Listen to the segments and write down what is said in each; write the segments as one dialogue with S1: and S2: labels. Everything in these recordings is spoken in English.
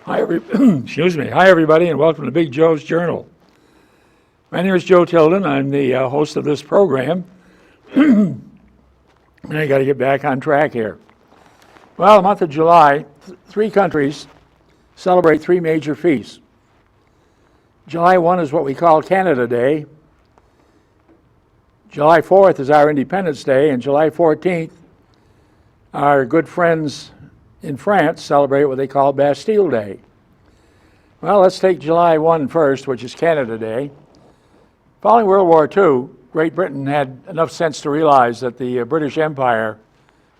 S1: Excuse me. Hi, everybody, and welcome to Big Joe's Journal. My name is Joe Tilden. I'm the host of this program, and I got to get back on track here. Well, the month of July, three countries celebrate three major feasts. July 1 is what we call Canada Day. July 4th is our Independence Day, and July 14th, our good friends in France celebrate what they call Bastille Day. Well, let's take July 1 first, which is Canada Day. Following World War II, Great Britain had enough sense to realize that the British Empire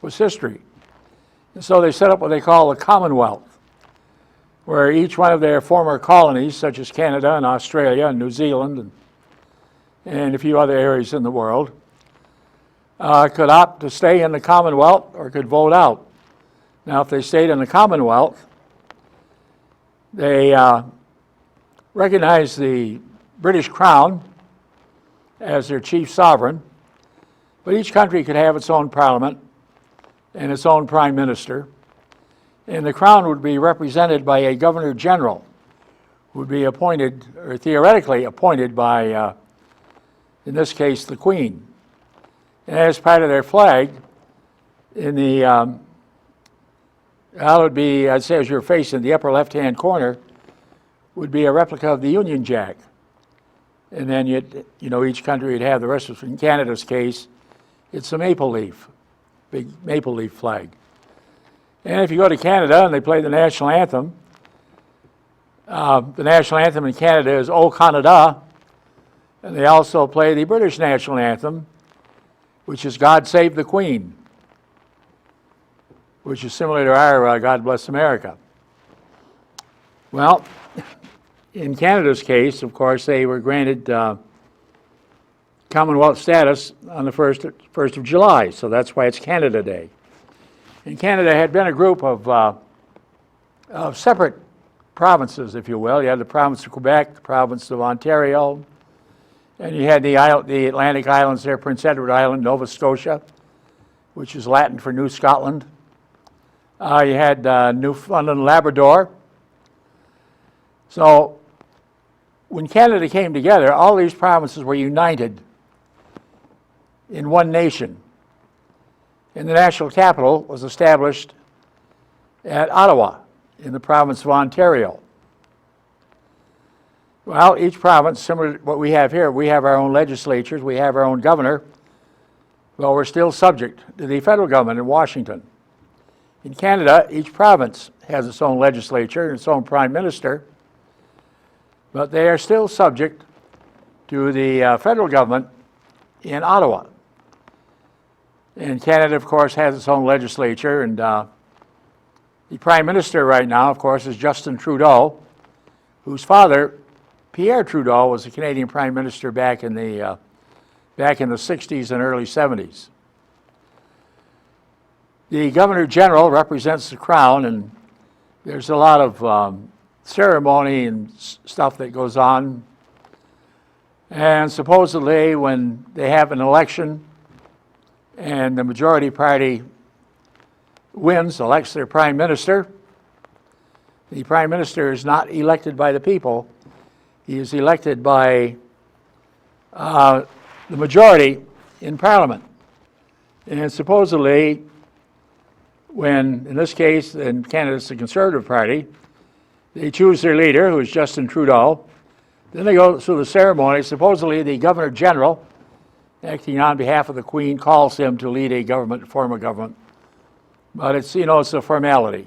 S1: was history. And so they set up what they call the Commonwealth, where each one of their former colonies, such as Canada and Australia and New Zealand and a few other areas in the world, could opt to stay in the Commonwealth or could vote out. Now, if they stayed in the Commonwealth, they recognized the British Crown as their chief sovereign, but each country could have its own parliament and its own prime minister, and the Crown would be represented by a governor general who would be appointed, or theoretically appointed by, in this case, the Queen. And as part of their flag, in the that would be, I'd say as you're facing the upper left-hand corner, would be a replica of the Union Jack. And then each country would have the rest of it. In Canada's case, it's a maple leaf, big maple leaf flag. And if you go to Canada and they play the national anthem in Canada is O Canada, and they also play the British national anthem, which is God Save the Queen, which is similar to our God Bless America. Well, in Canada's case, of course, they were granted Commonwealth status on the 1st of July, so that's why it's Canada Day. And Canada had been a group of separate provinces, if you will. You had the province of Quebec, the province of Ontario, and you had the Atlantic Islands there, Prince Edward Island, Nova Scotia, which is Latin for New Scotland. You had Newfoundland and Labrador. So when Canada came together, all these provinces were united in one nation. And the national capital was established at Ottawa in the province of Ontario. Well, each province, similar to what we have here, we have our own legislatures, we have our own governor. Well, we're still subject to the federal government in Washington. In Canada, each province has its own legislature and its own prime minister, but they are still subject to the federal government in Ottawa. And Canada, of course, has its own legislature, and the prime minister right now, of course, is Justin Trudeau, whose father, Pierre Trudeau, was a Canadian prime minister back in the 60s and early 70s. The Governor General represents the Crown, and there's a lot of ceremony and stuff that goes on. And supposedly, when they have an election and the majority party wins, elects their prime minister, the prime minister is not elected by the people. He is elected by the majority in Parliament. And supposedly, when, in this case, in Canada, it's the Conservative Party, they choose their leader, who is Justin Trudeau. Then they go through the ceremony. Supposedly, the Governor General, acting on behalf of the Queen, calls him to lead a government, form a government. But it's a formality.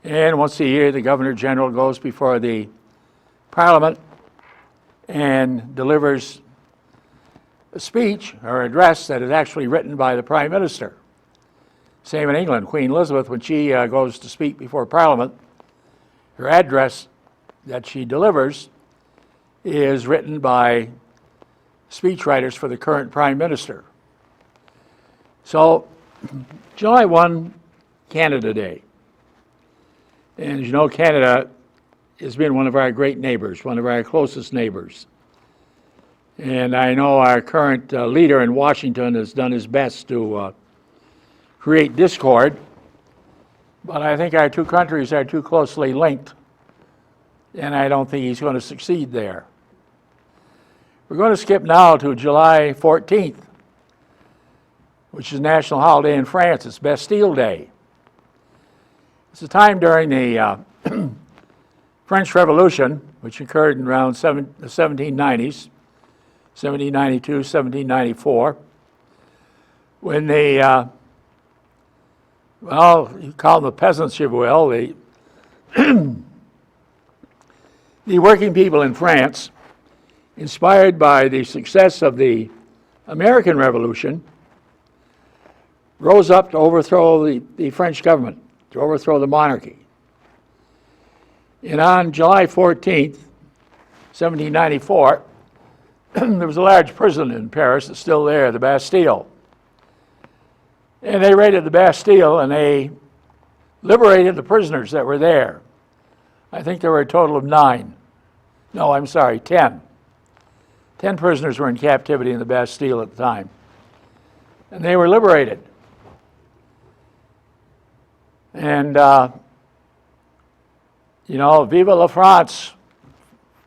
S1: And once a year, the Governor General goes before the Parliament and delivers a speech or address that is actually written by the Prime Minister. Same in England. Queen Elizabeth, when she goes to speak before Parliament, her address that she delivers is written by speechwriters for the current Prime Minister. So, July 1, Canada Day. And as you know, Canada has been one of our great neighbors, one of our closest neighbors. And I know our current leader in Washington has done his best to create discord But I think our two countries are too closely linked, and I don't think he's going to succeed there. We're going to skip now to July 14th, which is a national holiday in France. It's Bastille Day. It's a time during the French Revolution, which occurred in around the 1790s, 1792, 1794, when the, well, you call them the peasants, if you will, the working people in France, inspired by the success of the American Revolution, rose up to overthrow the French government, to overthrow the monarchy. And on July 14th, 1794, there was a large prison in Paris that's still there, the Bastille. And they raided the Bastille and they liberated the prisoners that were there. I think there were a total of 9. No, I'm sorry, 10. 10 prisoners were in captivity in the Bastille at the time. And they were liberated. And, you know, Vive la France.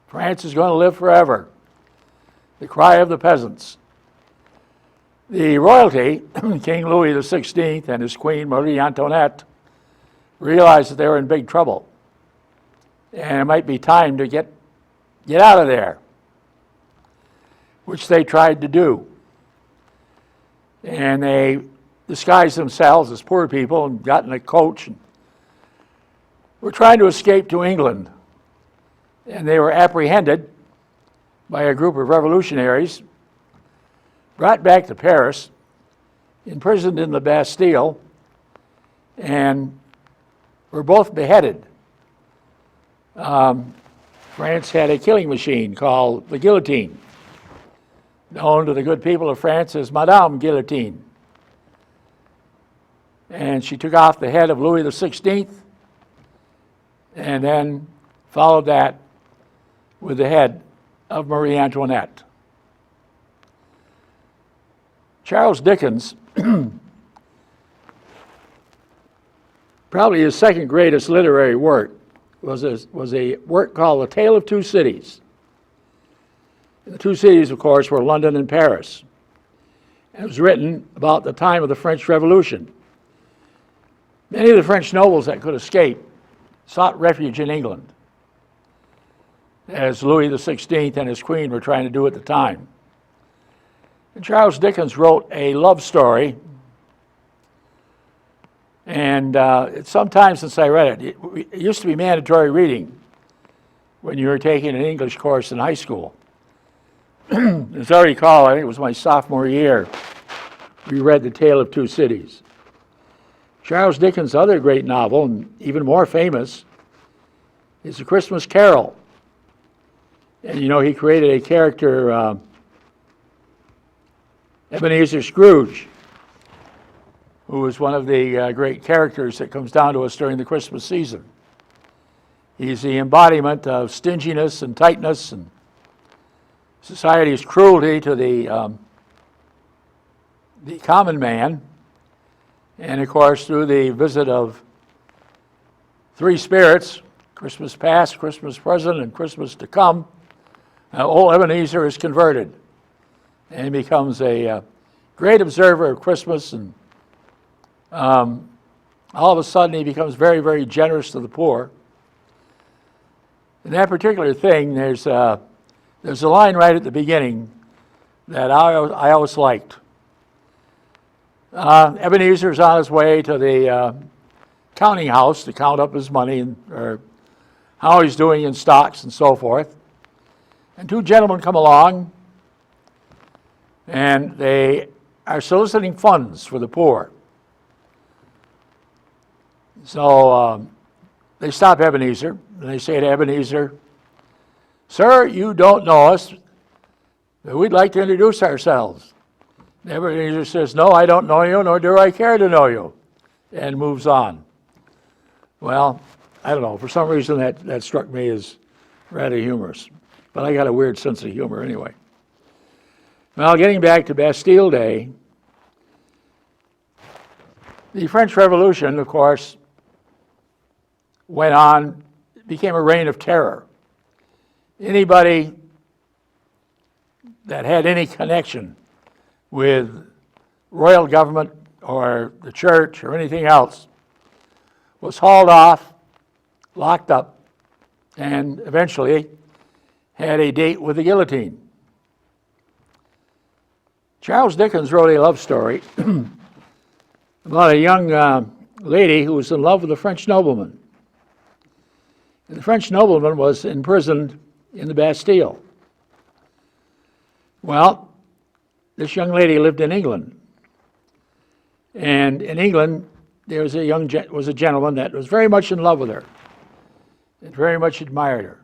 S1: France is going to live forever. The cry of the peasants. The royalty, King Louis XVI and his queen Marie Antoinette, realized that they were in big trouble. And it might be time to get out of there, which they tried to do. And they disguised themselves as poor people and got in a coach and were trying to escape to England. And they were apprehended by a group of revolutionaries, brought back to Paris, imprisoned in the Bastille, and were both beheaded. France had a killing machine called the guillotine, known to the good people of France as Madame Guillotine. And she took off the head of Louis XVI and then followed that with the head of Marie Antoinette. Charles Dickens, probably his second greatest literary work, was a work called The Tale of Two Cities. The two cities, of course, were London and Paris. It was written about the time of the French Revolution. Many of the French nobles that could escape sought refuge in England, as Louis XVI and his queen were trying to do at the time. And Charles Dickens wrote a love story, and it's some time since I read it. It used to be mandatory reading when you were taking an English course in high school. As I recall, I think it was my sophomore year, we read The Tale of Two Cities. Charles Dickens' other great novel, and even more famous, is A Christmas Carol. And you know, he created a character, Ebenezer Scrooge, who was one of the great characters that comes down to us during the Christmas season. He's the embodiment of stinginess and tightness and society's cruelty to the common man. And of course, through the visit of three spirits, Christmas past, Christmas present, and Christmas to come, old Ebenezer is converted and becomes a great observer of Christmas, and all of a sudden he becomes very, very generous to the poor. In that particular thing, there's a line right at the beginning that I always liked. Ebenezer's on his way to the counting house to count up his money, or how he's doing in stocks and so forth. And two gentlemen come along, and they are soliciting funds for the poor. So they stop Ebenezer, and they say to Ebenezer, "Sir, you don't know us, but we'd like to introduce ourselves." Ebenezer says, "No, I don't know you, nor do I care to know you," and moves on. Well, I don't know, for some reason that struck me as rather humorous, but I got a weird sense of humor anyway. Well, getting back to Bastille Day, the French Revolution, of course, went on, it became a reign of terror. Anybody that had any connection with royal government or the church or anything else was hauled off, locked up, and eventually had a date with the guillotine. Charles Dickens wrote a love story about a young lady who was in love with a French nobleman. And the French nobleman was imprisoned in the Bastille. Well, this young lady lived in England. And in England, there was a gentleman that was very much in love with her and very much admired her.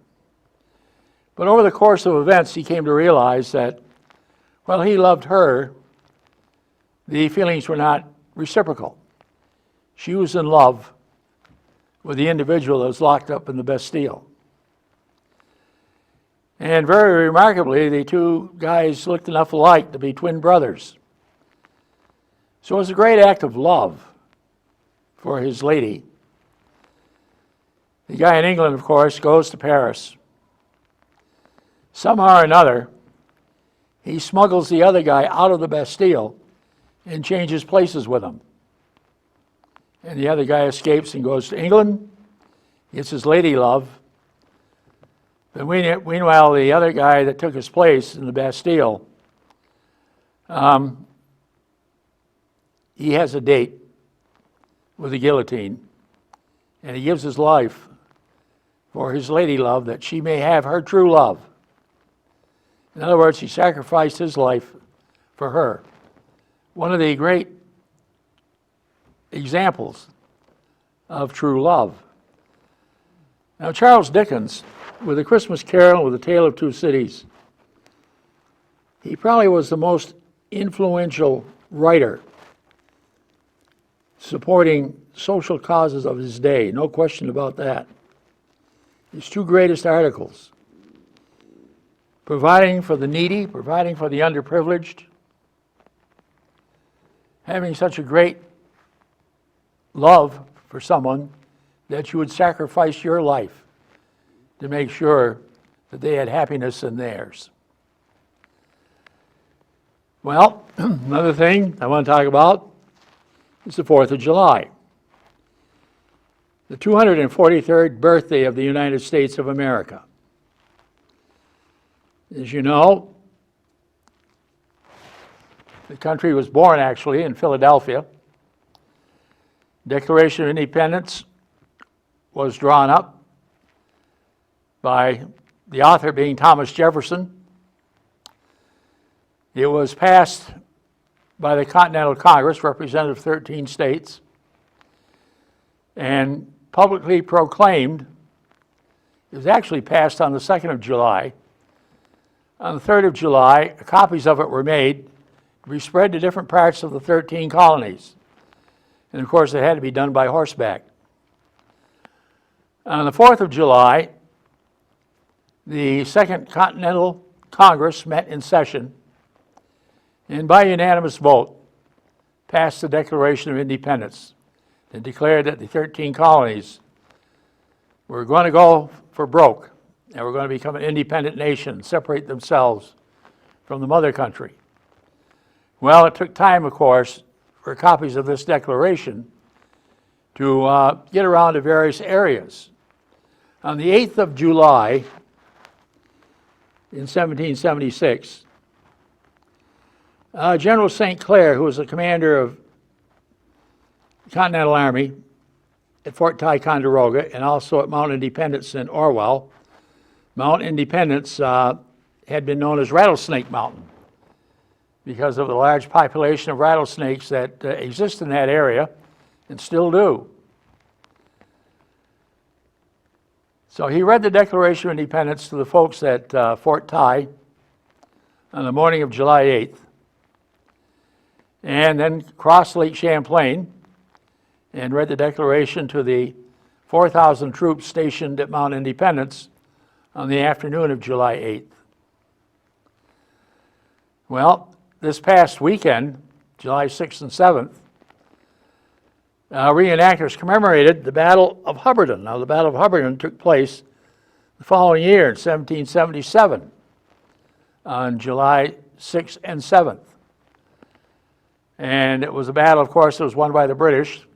S1: But over the course of events, he came to realize that while he loved her, the feelings were not reciprocal. She was in love with the individual that was locked up in the Bastille. And very remarkably, the two guys looked enough alike to be twin brothers. So it was a great act of love for his lady. The guy in England, of course, goes to Paris. Somehow or another, he smuggles the other guy out of the Bastille and changes places with him. And the other guy escapes and goes to England, gets his lady love. But meanwhile, the other guy that took his place in the Bastille, he has a date with the guillotine, and he gives his life for his lady love that she may have her true love. In other words, he sacrificed his life for her. One of the great examples of true love. Now, Charles Dickens, with A Christmas Carol, with A Tale of Two Cities, he probably was the most influential writer supporting social causes of his day, no question about that. His two greatest articles, providing for the needy, providing for the underprivileged, having such a great love for someone that you would sacrifice your life to make sure that they had happiness in theirs. Well, another thing I want to talk about is the 4th of July, the 243rd birthday of the United States of America. As you know, the country was born actually in Philadelphia. Declaration of Independence was drawn up by the author being Thomas Jefferson. It was passed by the Continental Congress, representative of 13 states, and publicly proclaimed. It was actually passed on the 2nd of July. On the 3rd of July, copies of it were made to be spread to different parts of the 13 colonies. And of course, it had to be done by horseback. On the 4th of July, the Second Continental Congress met in session and by unanimous vote passed the Declaration of Independence and declared that the 13 colonies were going to go for broke and were going to become an independent nation, separate themselves from the mother country. Well, it took time, of course, for copies of this declaration to get around to various areas. On the 8th of July in 1776, General St. Clair, who was the commander of the Continental Army at Fort Ticonderoga and also at Mount Independence in Orwell, Mount Independence had been known as Rattlesnake Mountain because of the large population of rattlesnakes that exist in that area and still do. So he read the Declaration of Independence to the folks at Fort Ty on the morning of July 8th, and then crossed Lake Champlain and read the Declaration to the 4,000 troops stationed at Mount Independence on the afternoon of July 8th. Well, this past weekend, July 6th and 7th, reenactors commemorated the Battle of Hubbardton. Now, the Battle of Hubbardton took place the following year in 1777 on July 6th and 7th. And it was a battle, of course, that was won by the British.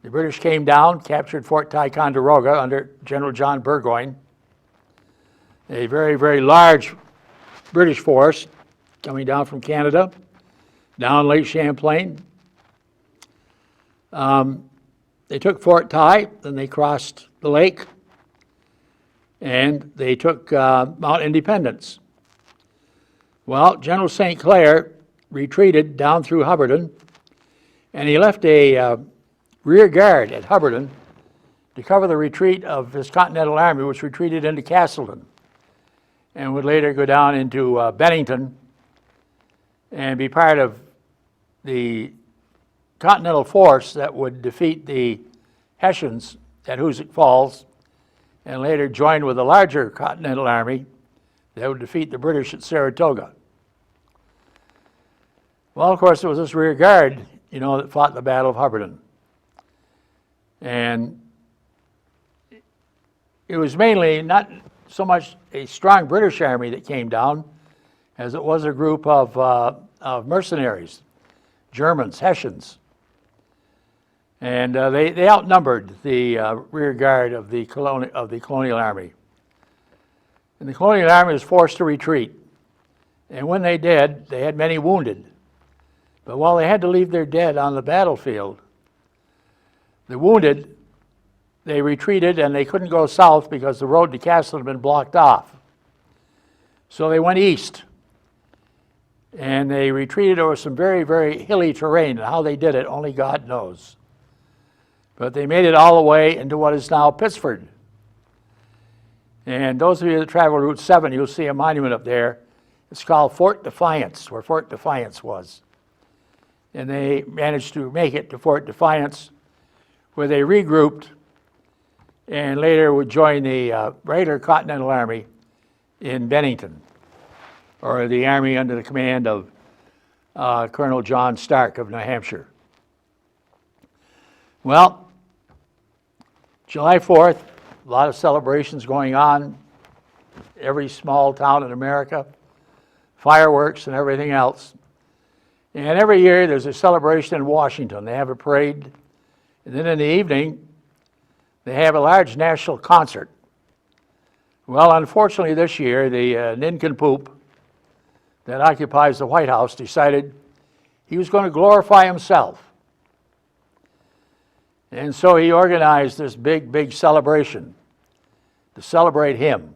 S1: The British came down, captured Fort Ticonderoga under General John Burgoyne, a very, very large British force coming down from Canada, down Lake Champlain. They took Fort Ty, then they crossed the lake, and they took Mount Independence. Well, General St. Clair retreated down through Hubbardton, and he left a rear guard at Hubbardton to cover the retreat of his Continental Army, which retreated into Castleton, and would later go down into Bennington and be part of the Continental force that would defeat the Hessians at Hoosick Falls, and later join with a larger Continental Army that would defeat the British at Saratoga. Well, of course, it was this rear guard, that fought in the Battle of Hubbardton. And it was mainly not so much a strong British army that came down as it was a group of mercenaries, Germans, Hessians. And they outnumbered the rear guard of the colonial army. And the colonial army was forced to retreat. And when they did, they had many wounded. But while they had to leave their dead on the battlefield, the wounded, they retreated and they couldn't go south because the road to Castleton had been blocked off. So they went east. And they retreated over some very, very hilly terrain. And how they did it, only God knows. But they made it all the way into what is now Pittsford. And those of you that travel Route 7, you'll see a monument up there. It's called Fort Defiance, where Fort Defiance was. And they managed to make it to Fort Defiance, where they regrouped and later would join the regular Continental Army in Bennington, or the army under the command of Colonel John Stark of New Hampshire. Well, July 4th, a lot of celebrations going on, every small town in America, fireworks and everything else. And every year there's a celebration in Washington. They have a parade, and then in the evening, they have a large national concert. Well, unfortunately this year, the nincompoop that occupies the White House decided he was going to glorify himself. And so he organized this big, big celebration to celebrate him.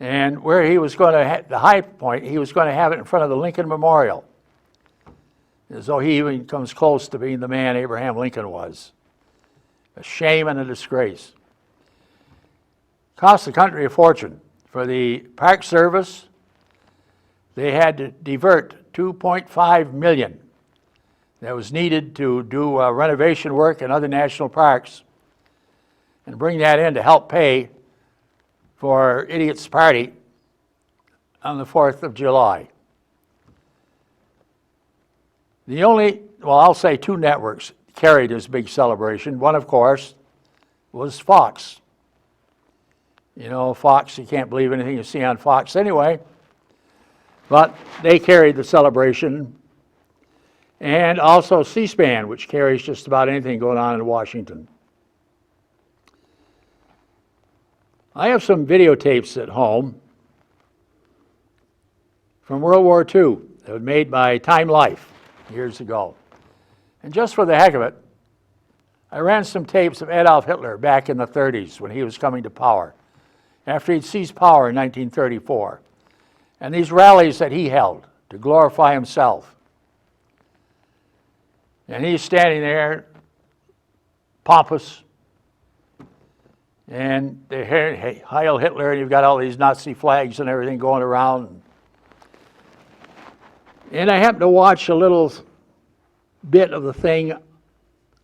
S1: And where he was going to, the high point, he was going to have it in front of the Lincoln Memorial, as though he even comes close to being the man Abraham Lincoln was. A shame and a disgrace. Cost the country a fortune. For the Park Service, they had to divert $2.5 million that was needed to do renovation work in other national parks and bring that in to help pay for Idiot's Party on the 4th of July. The only, I'll say two networks carried this big celebration. One, of course, was Fox. Fox, you can't believe anything you see on Fox anyway. But they carried the celebration. And also C-SPAN, which carries just about anything going on in Washington. I have some videotapes at home from World War II that were made by Time Life years ago. And just for the heck of it, I ran some tapes of Adolf Hitler back in the 30s when he was coming to power, after he'd seized power in 1934. And these rallies that he held to glorify himself. And he's standing there, pompous, and they hear, hey, Heil Hitler, and you've got all these Nazi flags and everything going around. And I happened to watch a little bit of the thing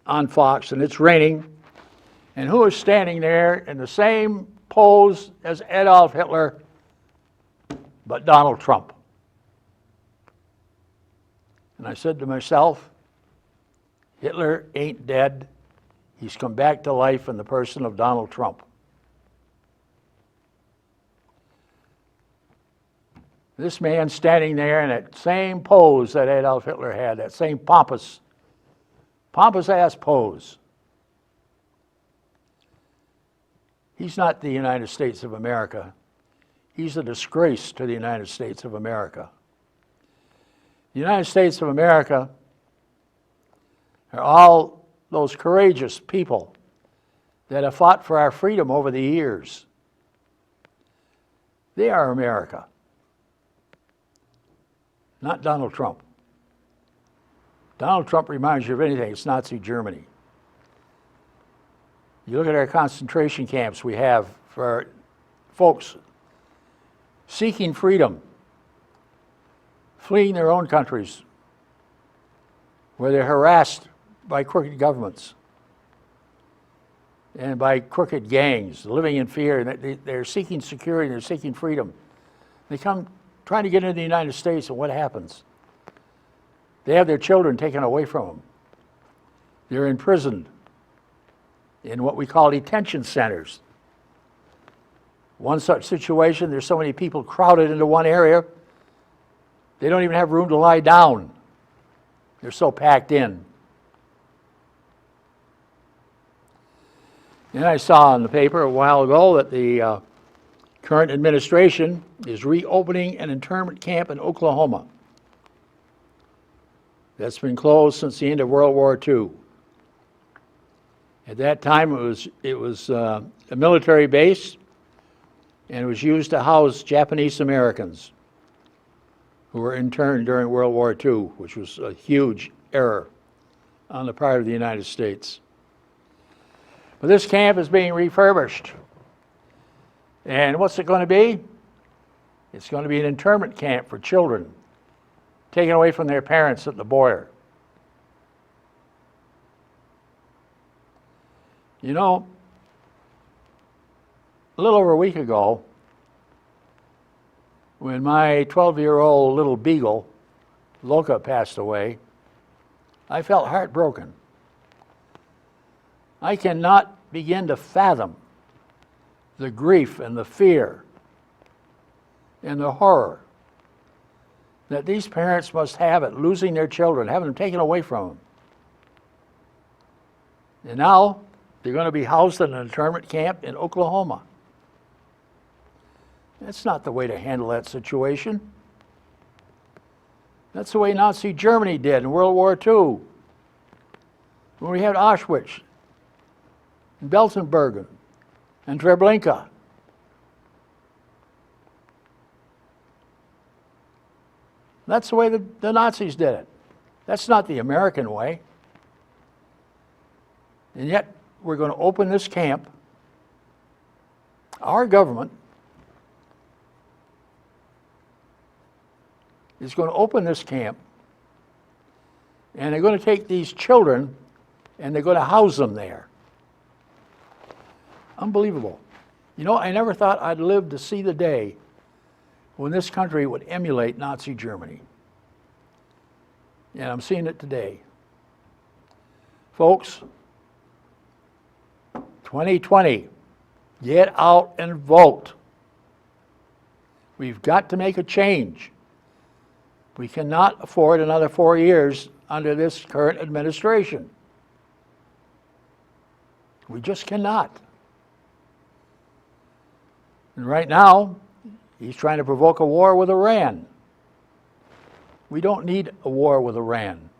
S1: on Fox, and it's raining, and who is standing there in the same pose as Adolf Hitler, but Donald Trump? And I said to myself, Hitler ain't dead. He's come back to life in the person of Donald Trump. This man standing there in that same pose that Adolf Hitler had, that same pompous ass pose. He's not the United States of America. He's a disgrace to the United States of America. The United States of America are all those courageous people that have fought for our freedom over the years. They are America, not Donald Trump. Donald Trump reminds you of anything, it's Nazi Germany. You look at our concentration camps we have for folks seeking freedom, fleeing their own countries, where they're harassed by crooked governments and by crooked gangs, living in fear. They're seeking security, they're seeking freedom. They come trying to get into the United States, and what happens? They have their children taken away from them. They're imprisoned in what we call detention centers. One such situation, there's so many people crowded into one area, they don't even have room to lie down. They're so packed in. And I saw in the paper a while ago that the current administration is reopening an internment camp in Oklahoma that's been closed since the end of World War II. At that time, it was a military base, and it was used to house Japanese Americans who were interned during World War II, which was a huge error on the part of the United States. But this camp is being refurbished. And what's it going to be? It's going to be an internment camp for children taken away from their parents at the border. You know, a little over a week ago, when my 12-year-old little beagle, Loka, passed away, I felt heartbroken. I cannot begin to fathom the grief and the fear and the horror that these parents must have at losing their children, having them taken away from them. And now they're going to be housed in an internment camp in Oklahoma. That's not the way to handle that situation. That's the way Nazi Germany did in World War II, when we had Auschwitz, and Belsenbergen, and Treblinka. That's the way the Nazis did it. That's not the American way. And yet, we're going to open this camp. Our government is going to open this camp, and they're going to take these children and they're going to house them there. Unbelievable. You know, I never thought I'd live to see the day when this country would emulate Nazi Germany. And I'm seeing it today. Folks, 2020, get out and vote. We've got to make a change. We cannot afford another 4 years under this current administration. We just cannot. And right now, he's trying to provoke a war with Iran. We don't need a war with Iran.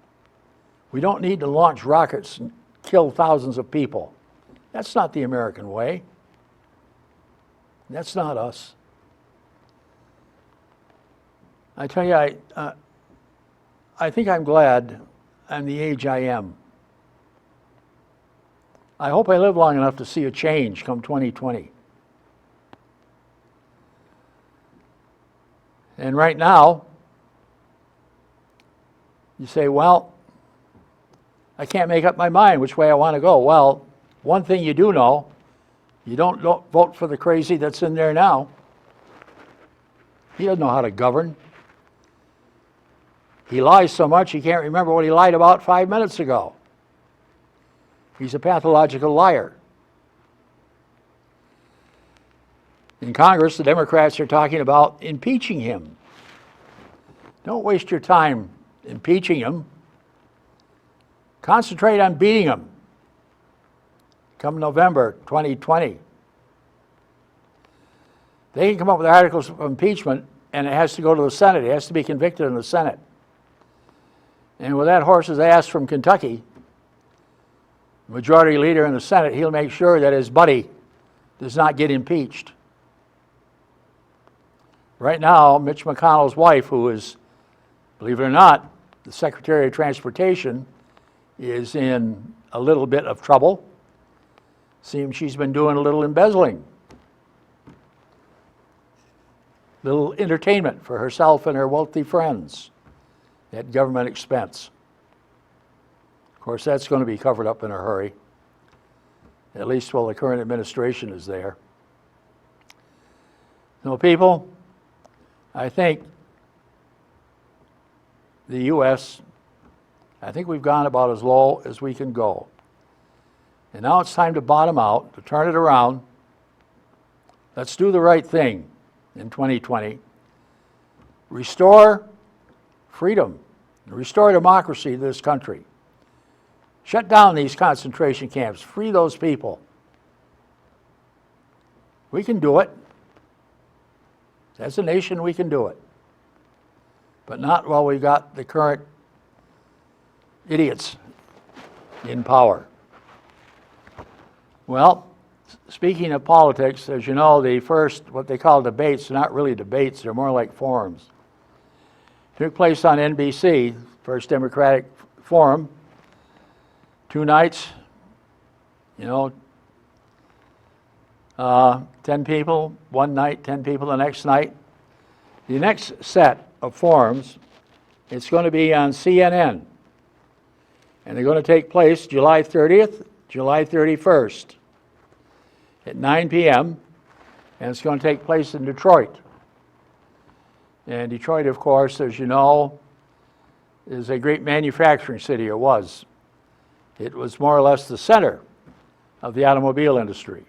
S1: We don't need to launch rockets and kill thousands of people. That's not the American way. That's not us. I tell you, I think I'm glad I'm the age I am. I hope I live long enough to see a change come 2020. And right now, you say, well, I can't make up my mind which way I want to go. Well, one thing you do know, you don't vote for the crazy that's in there now. He doesn't know how to govern. He lies so much he can't remember what he lied about 5 minutes ago. He's a pathological liar. In Congress, the Democrats are talking about impeaching him. Don't waste your time impeaching him. Concentrate on beating him come November 2020. They can come up with articles of impeachment, and it has to go to the Senate. It has to be convicted in the Senate. And with that horse's ass from Kentucky, majority leader in the Senate, he'll make sure that his buddy does not get impeached. Right now, Mitch McConnell's wife, who is, believe it or not, the Secretary of Transportation, is in a little bit of trouble. Seems she's been doing a little embezzling. Little entertainment for herself and her wealthy friends at government expense. Of course, that's going to be covered up in a hurry, at least while the current administration is there. So, people, I think the U.S., I think we've gone about as low as we can go. And now it's time to bottom out, to turn it around. Let's do the right thing in 2020. Restore freedom, restore democracy to this country. Shut down these concentration camps, free those people. We can do it. As a nation, we can do it. But not while we've got the current idiots in power. Well, speaking of politics, as you know, the first, what they call debates, are not really debates, they're more like forums. Took place on NBC, first Democratic Forum, 2 nights, 10 people, one night, 10 people the next night. The next set of forums, it's going to be on CNN. And they're going to take place July 30th, July 31st at 9 p.m. And it's going to take place in Detroit. And Detroit, of course, as you know, is a great manufacturing city, or was. It was more or less the center of the automobile industry.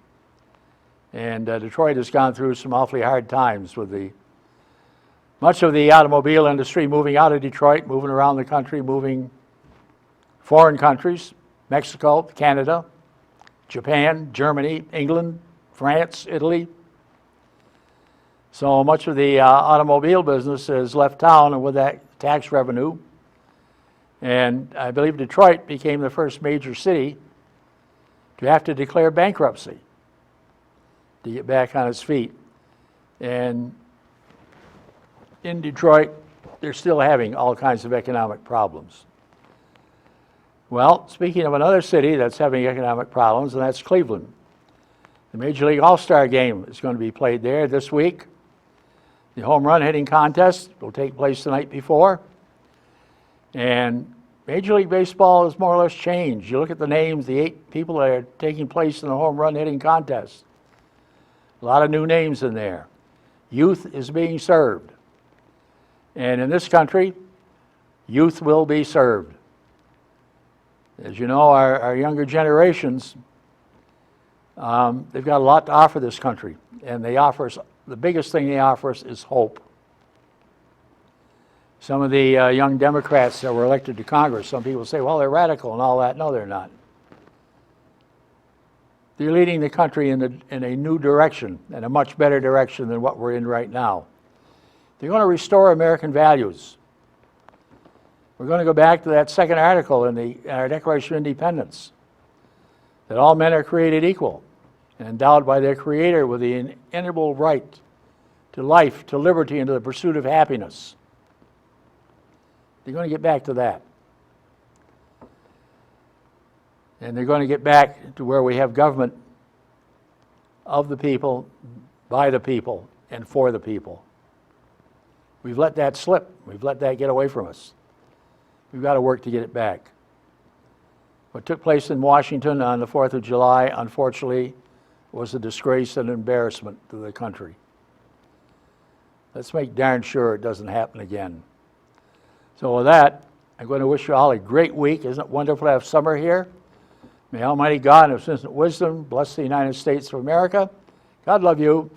S1: And Detroit has gone through some awfully hard times with much of the automobile industry moving out of Detroit, moving around the country, moving foreign countries, Mexico, Canada, Japan, Germany, England, France, Italy. So much of the automobile business has left town, and with that tax revenue. And I believe Detroit became the first major city to have to declare bankruptcy to get back on its feet. And in Detroit, they're still having all kinds of economic problems. Well, speaking of another city that's having economic problems, and that's Cleveland. The Major League All-Star Game is going to be played there this week. The home run hitting contest will take place the night before. And Major League Baseball has more or less changed. You look at the names, the 8 people that are taking place in the home run hitting contest. A lot of new names in there. Youth is being served. And in this country, youth will be served. As you know, our younger generations, they've got a lot to offer this country. And they offer us, the biggest thing they offer us is hope. Some of the young Democrats that were elected to Congress, some people say, well, they're radical and all that. No, they're not. They're leading the country in a new direction, and a much better direction than what we're in right now. They're going to restore American values. We're going to go back to that second article in our Declaration of Independence, that all men are created equal and endowed by their Creator with the inalienable right to life, to liberty, and to the pursuit of happiness. They're going to get back to that. And they're going to get back to where we have government of the people, by the people, and for the people. We've let that slip. We've let that get away from us. We've got to work to get it back. What took place in Washington on the 4th of July, unfortunately, was a disgrace and embarrassment to the country. Let's make darn sure it doesn't happen again. So with that, I'm going to wish you all a great week. Isn't it wonderful to have summer here? May Almighty God in His infinite wisdom bless the United States of America. God love you,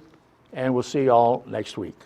S1: and we'll see you all next week.